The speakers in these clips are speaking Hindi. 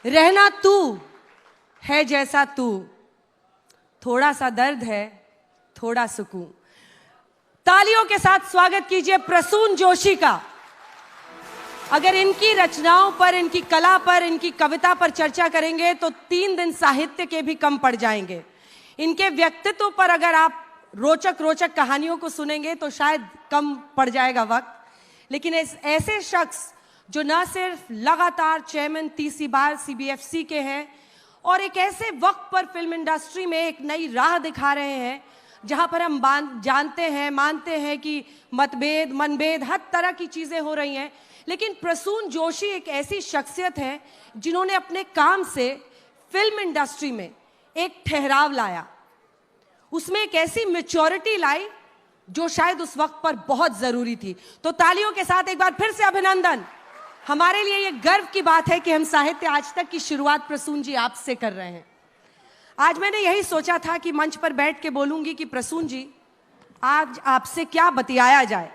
रहना तू है जैसा तू, थोड़ा सा दर्द है थोड़ा सुकून। तालियों के साथ स्वागत कीजिए प्रसून जोशी का। अगर इनकी रचनाओं पर, इनकी कला पर, इनकी कविता पर चर्चा करेंगे तो 3 दिन साहित्य के भी कम पड़ जाएंगे। इनके व्यक्तित्व पर अगर आप रोचक रोचक कहानियों को सुनेंगे तो शायद कम पड़ जाएगा वक्त। लेकिन ऐसे शख्स जो न सिर्फ लगातार चेयरमैन तीसरी बार सीबीएफसी के हैं और एक ऐसे वक्त पर फिल्म इंडस्ट्री में एक नई राह दिखा रहे हैं जहां पर हम जानते हैं, मानते हैं कि मतभेद, मनभेद, हर तरह की चीजें हो रही हैं, लेकिन प्रसून जोशी एक ऐसी शख्सियत है जिन्होंने अपने काम से फिल्म इंडस्ट्री में एक ठहराव लाया, उसमें एक ऐसी मैच्योरिटी लाई जो शायद उस वक्त पर बहुत जरूरी थी। तो तालियों के साथ एक बार फिर से अभिनंदन। हमारे लिए ये गर्व की बात है कि हम साहित्य आज तक की शुरुआत प्रसून जी आपसे कर रहे हैं। आज मैंने यही सोचा था कि मंच पर बैठ के बोलूंगी कि प्रसून जी, आज आपसे क्या बतियाया जाए,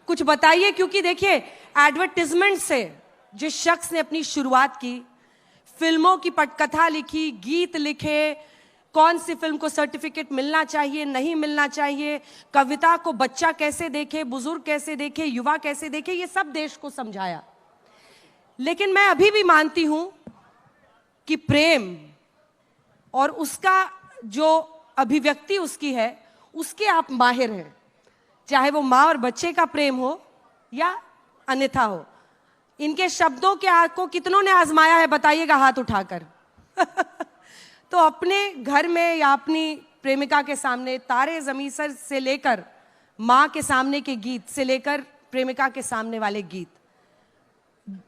कुछ बताइए। क्योंकि देखिए, एडवर्टिजमेंट से जिस शख्स ने अपनी शुरुआत की, फिल्मों की पटकथा लिखी, गीत लिखे, कौन सी फिल्म को सर्टिफिकेट मिलना चाहिए, नहीं मिलना चाहिए, कविता को बच्चा कैसे देखे, बुजुर्ग कैसे देखे, युवा कैसे देखे, ये सब देश को समझाया। लेकिन मैं अभी भी मानती हूं कि प्रेम और उसका जो अभिव्यक्ति उसकी है, उसके आप माहिर हैं। चाहे वो माँ और बच्चे का प्रेम हो या अन्यथा हो। इनके शब्दों के आग को कितनों ने आजमाया है, बताइएगा हाथ उठाकर। तो अपने घर में या अपनी प्रेमिका के सामने तारे ज़मीं से लेकर माँ के सामने के गीत से लेकर प्रेमिका के सामने वाले गीत,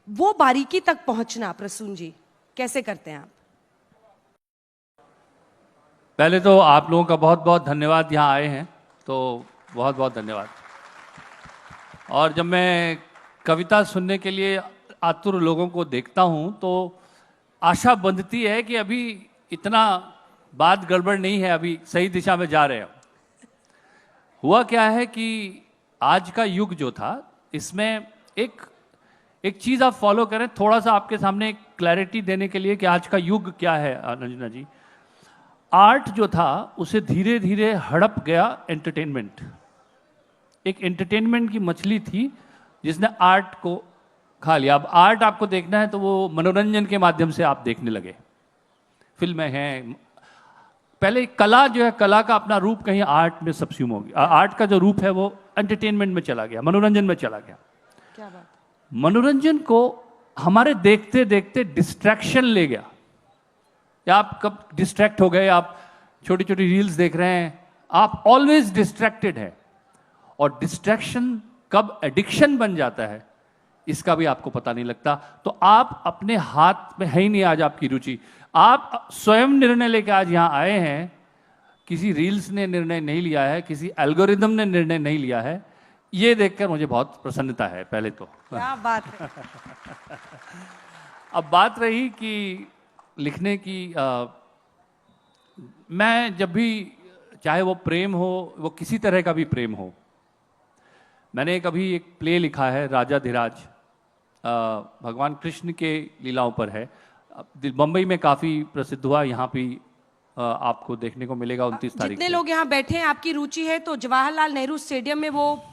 वो बारीकी तक पहुंचना प्रसून जी कैसे करते हैं आप? पहले तो आप लोगों का बहुत बहुत धन्यवाद, यहाँ आए हैं तो बहुत बहुत धन्यवाद। और जब मैं कविता सुनने के लिए आतुर लोगों को देखता हूँ तो आशा बंधती है कि अभी इतना बात गड़बड़ नहीं है, अभी सही दिशा में जा रहे हैं। हुआ क्या है कि आज का युग जो था, इसमें एक चीज़ आप फॉलो करें, थोड़ा सा आपके सामने क्लैरिटी देने के लिए कि आज का युग क्या है। अंजना जी, आर्ट जो था उसे धीरे धीरे हड़प गया एंटरटेनमेंट। एक एंटरटेनमेंट की मछली थी जिसने आर्ट को खा लिया। अब आर्ट आपको देखना है तो वो मनोरंजन के माध्यम से आप देखने लगे। फिल्में हैं, पहले कला जो है, कला का अपना रूप कहीं आर्ट में सबस्यूम हो गया। आर्ट का जो रूप है वो एंटरटेनमेंट में चला गया, मनोरंजन में चला गया। क्या बात? मनोरंजन को हमारे देखते देखते डिस्ट्रैक्शन ले गया। या आप कब डिस्ट्रैक्ट हो गए, आप छोटी छोटी रील्स देख रहे हैं, आप ऑलवेज डिस्ट्रैक्टेड है। और डिस्ट्रैक्शन कब एडिक्शन बन जाता है इसका भी आपको पता नहीं लगता। तो आप अपने हाथ में है ही नहीं आज आपकी रुचि। आप स्वयं निर्णय लेके आज यहाँ आए हैं, किसी रील्स ने निर्णय नहीं लिया है, किसी एल्गोरिदम ने निर्णय नहीं लिया है। ये देखकर मुझे बहुत प्रसन्नता है पहले तो। क्या बात है। अब बात रही कि लिखने की, मैं जब भी, चाहे वो प्रेम हो, वो किसी तरह का भी प्रेम हो, मैंने कभी एक प्ले लिखा है राजाधिराज, भगवान कृष्ण के लीलाओं पर है। बम्बई में काफ़ी प्रसिद्ध हुआ, यहाँ भी आपको देखने को मिलेगा 29 तारीख। जितने लोग यहाँ बैठे हैं, आपकी रुचि है तो जवाहरलाल नेहरू स्टेडियम में वो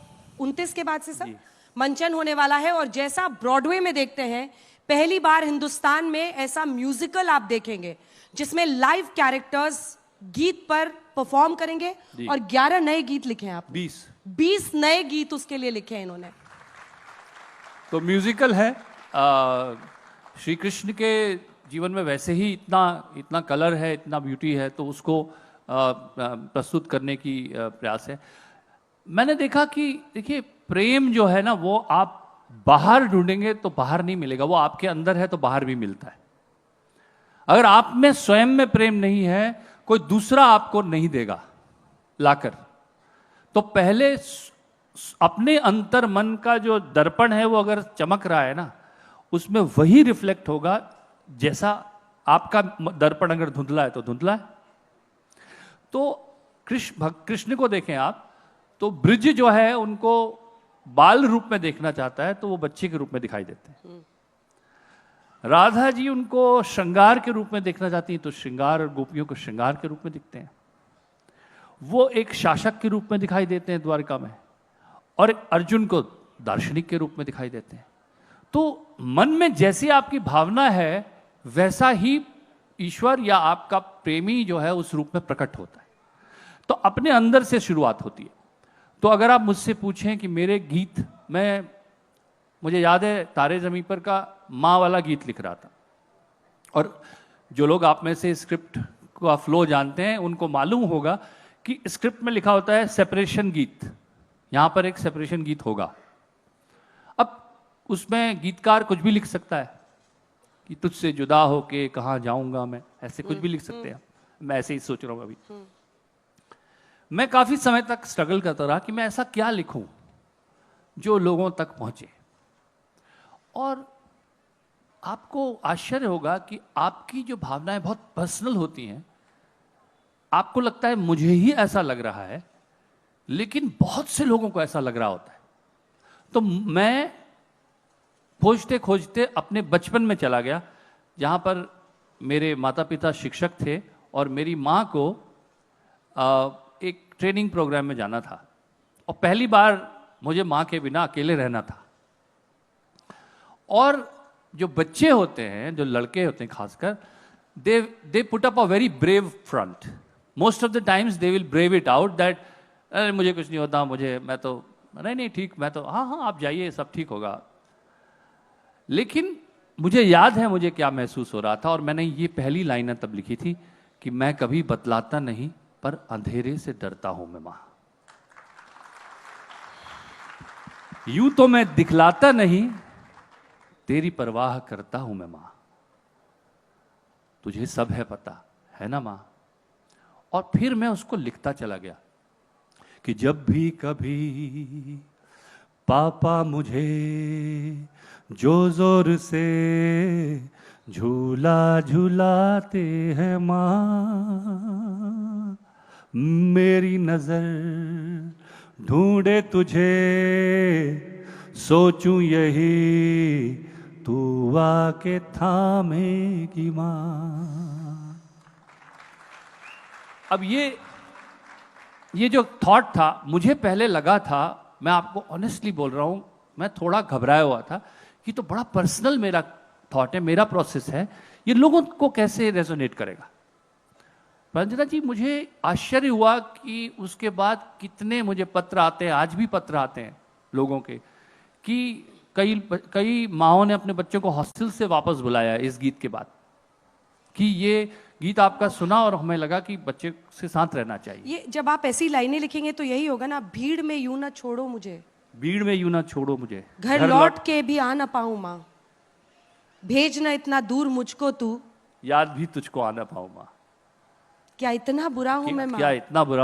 29 के बाद से सब मंचन होने वाला है। और जैसा ब्रॉडवे में देखते हैं, पहली बार हिंदुस्तान में ऐसा म्यूजिकल आप देखेंगे जिसमें लाइव कैरेक्टर्स गीत पर परफॉर्म करेंगे। और 11 नए गीत लिखे हैं आप। 20 नए गीत उसके लिए लिखे हैं इन्होंने। तो म्यूजिकल है। श्री कृष्ण के जीवन में वैसे ही इतना कलर है, इतना ब्यूटी है, तो उसको प्रस्तुत करने की प्रयास है। मैंने देखा कि देखिए, प्रेम जो है ना, वो आप बाहर ढूंढेंगे तो बाहर नहीं मिलेगा, वो आपके अंदर है तो बाहर भी मिलता है। अगर आप में स्वयं में प्रेम नहीं है, कोई दूसरा आपको नहीं देगा लाकर। तो पहले अपने अंतर मन का जो दर्पण है वो अगर चमक रहा है ना, उसमें वही रिफ्लेक्ट होगा। जैसा आपका दर्पण अगर धुंधला है तो धुंधला है। तो कृष्ण को देखें आप, तो ब्रिज जो है उनको बाल रूप में देखना चाहता है तो वो बच्चे के रूप में दिखाई देते हैं। राधा जी उनको श्रृंगार के रूप में देखना चाहती हैं, तो श्रृंगार और गोपियों को श्रृंगार के रूप में दिखते हैं। वो एक शासक के रूप में दिखाई देते हैं द्वारिका में, और एक अर्जुन को दार्शनिक के रूप में दिखाई देते हैं। तो मन में जैसी आपकी भावना है वैसा ही ईश्वर या आपका प्रेमी जो है उस रूप में प्रकट होता है। तो अपने अंदर से शुरुआत होती है। तो अगर आप मुझसे पूछें कि मेरे गीत, मुझे याद है तारे ज़मीं पर का माँ वाला गीत लिख रहा था, और जो लोग आप में से स्क्रिप्ट का फ्लो जानते हैं उनको मालूम होगा कि स्क्रिप्ट में लिखा होता है सेपरेशन गीत, यहां पर एक सेपरेशन गीत होगा। अब उसमें गीतकार कुछ भी लिख सकता है कि तुझसे जुदा होके कहाँ जाऊंगा मैं, ऐसे कुछ भी लिख सकते हैं। मैं ऐसे ही सोच रहा हूं अभी। मैं काफी समय तक स्ट्रगल करता रहा कि मैं ऐसा क्या लिखूं जो लोगों तक पहुंचे। और आपको आश्चर्य होगा कि आपकी जो भावनाएं बहुत पर्सनल होती हैं। आपको लगता है मुझे ही ऐसा लग रहा है, लेकिन बहुत से लोगों को ऐसा लग रहा होता है। तो मैं खोजते खोजते अपने बचपन में चला गया, जहाँ पर मेरे माता पिता शिक्षक थे और मेरी माँ को एक ट्रेनिंग प्रोग्राम में जाना था, और पहली बार मुझे माँ के बिना अकेले रहना था। और जो बच्चे होते हैं, जो लड़के होते हैं खासकर, they put up a very brave front. Most of the times they will brave it out that अरे मुझे कुछ नहीं होता, मैं तो नहीं ठीक, मैं तो हाँ आप जाइए, सब ठीक होगा। लेकिन मुझे याद है मुझे क्या महसूस हो रहा था, और मैंने ये पहली लाइनें तब लिखी थी कि मैं कभी बतलाता नहीं पर अंधेरे से डरता हूं मैं मां। यूं तो मैं दिखलाता नहीं, तेरी परवाह करता हूं मैं मां। तुझे सब है पता है ना मां। और फिर मैं उसको लिखता चला गया कि जब भी कभी पापा मुझे जो जोर से झूला झूलाते हैं मां, मेरी नजर ढूंढे तुझे, सोचूं यही तू आके थामेगी मां। अब ये जो थॉट था, मुझे पहले लगा था, मैं आपको ऑनेस्टली बोल रहा हूं, मैं थोड़ा घबराया हुआ था कि तो बड़ा पर्सनल मेरा थॉट है, मेरा प्रोसेस है, ये लोगों को कैसे रेजोनेट करेगा। रंजना जी, मुझे आश्चर्य हुआ कि उसके बाद कितने मुझे पत्र आते हैं, आज भी पत्र आते हैं लोगों के, कि कई माँओं ने अपने बच्चों को हॉस्टल से वापस बुलाया इस गीत के बाद, कि ये गीत आपका सुना और हमें लगा कि बच्चे से साथ रहना चाहिए। ये जब आप ऐसी लाइनें लिखेंगे तो यही होगा ना, भीड़ में यूं ना छोड़ो मुझे, भीड़ में यूं ना छोड़ो मुझे, घर लौट के भी आ ना पाऊं माँ, भेजना इतना दूर मुझको तू, याद भी तुझको आना पाऊं माँ। क्या इतना बुरा हूं मैं माँ? क्या इतना बुरा